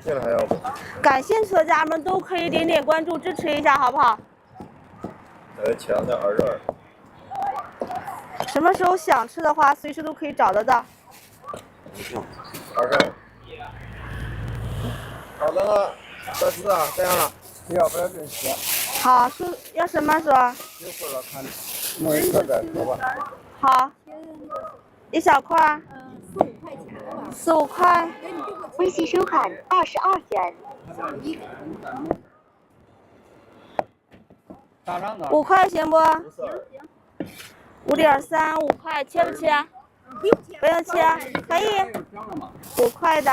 这个还要不？感兴趣的家人们都可以点点关注支持一下，好不好？强的耳朵。什么时候想吃的话，随时都可以找得到。22。好的了，这次啊，这样了，要不要这些？好，说要什么说？一会儿了，看弄一个再说吧。好，一小块。4、5块。微信收款22元。 5块行不？5.3，5块，切不切？不用切，可以。5块的。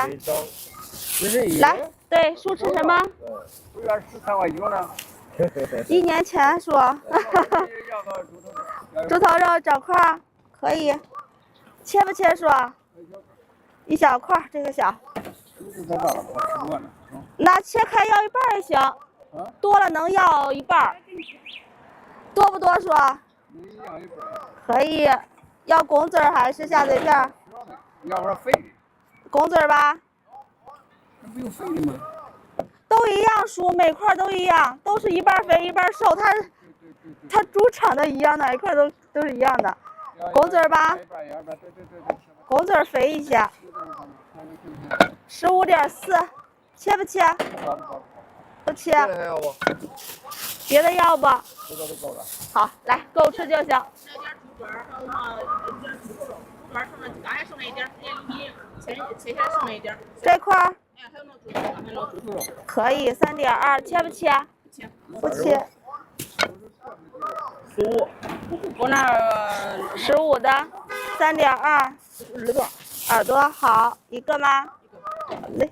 来，对，叔吃什么？1年前叔。猪头肉整块，可以。切不切叔？一小块，这个小。那切开要一半也行，多了能要一半。多不多叔？可以。要拱嘴还是下嘴片？要不然费。拱嘴吧。那不用费的吗？都一样叔，每块都一样，都是一半肥一半瘦，它猪场的一样，哪一块都是一样的。拱嘴吧。拱嘴肥一些。15.4，切不切？不切。别的要不？好，来够吃就行。这块可以3.2，切不切？不切。我那15的3.2。耳朵好，一个吗？好嘞。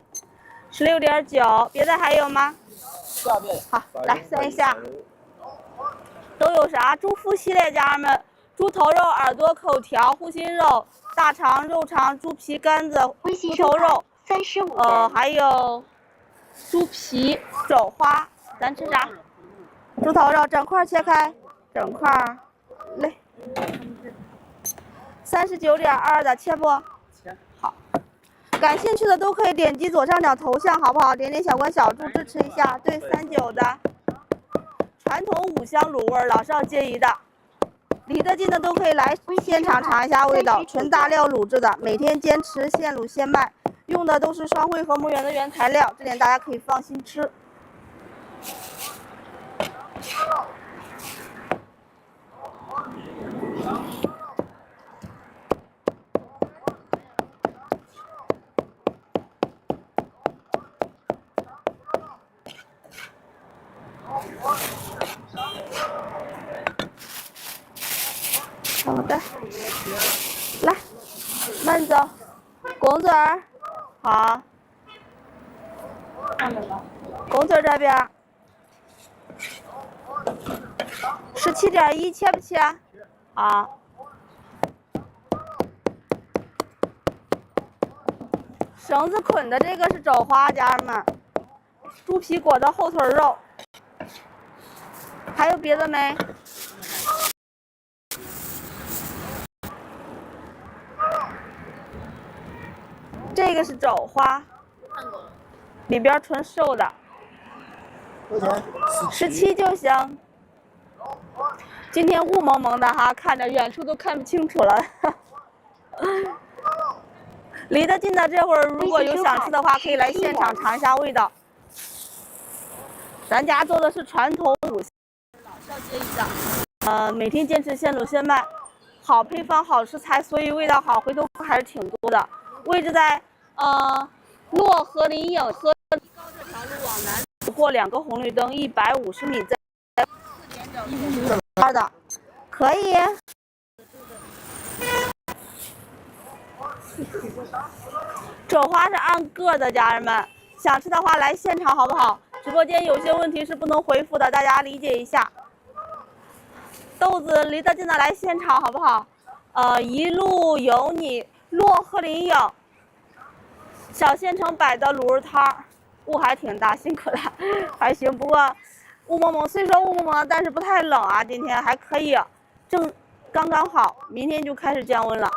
16.9，别的还有吗？好，来算一下。都有啥？猪腹系列家人们，猪头肉、耳朵、口条、护心肉、大肠、肉肠、猪皮干子、猪头肉，35元。还有猪皮、肘花，咱吃啥？猪头肉整块切开，整块嘞。39.2的切不？好。感兴趣的都可以点击左上角头像，好不好？点点小关小猪支持一下。对，39的。传统5香卤味，老少皆宜的。离得近的都可以来现场尝一下味道，纯大料卤制的，每天坚持现卤现卖，用的都是双汇和睦源的原材料，这点大家可以放心吃。好的，来，慢走，拱嘴儿，好，拱嘴这边，17.1，切不切？好，绳子捆的这个是肘花，家人们，猪皮裹的后腿肉，还有别的没？这个是肘花，里边纯瘦的，17就行。今天雾蒙蒙的哈，看着远处都看不清楚了。离得近的这会儿如果有想吃的话，可以来现场尝一下味道。咱家做的是传统5香，老少皆宜的。每天坚持现卤现卖，好配方好食材，所以味道好，回头客还是挺多的。位置在洛河林影和高这条路往南走过2个红绿灯，150米在4.9的，可以。肘花是按个的，家人们想吃的话来现场好不好？直播间有些问题是不能回复的，大家理解一下。豆子离得近的来现场好不好？一路有你，洛河林影。小县城摆的卤肉摊，雾还挺大，辛苦了，还行。不过雾蒙蒙，虽说雾蒙蒙，但是不太冷啊，今天还可以，刚刚好，明天就开始降温了。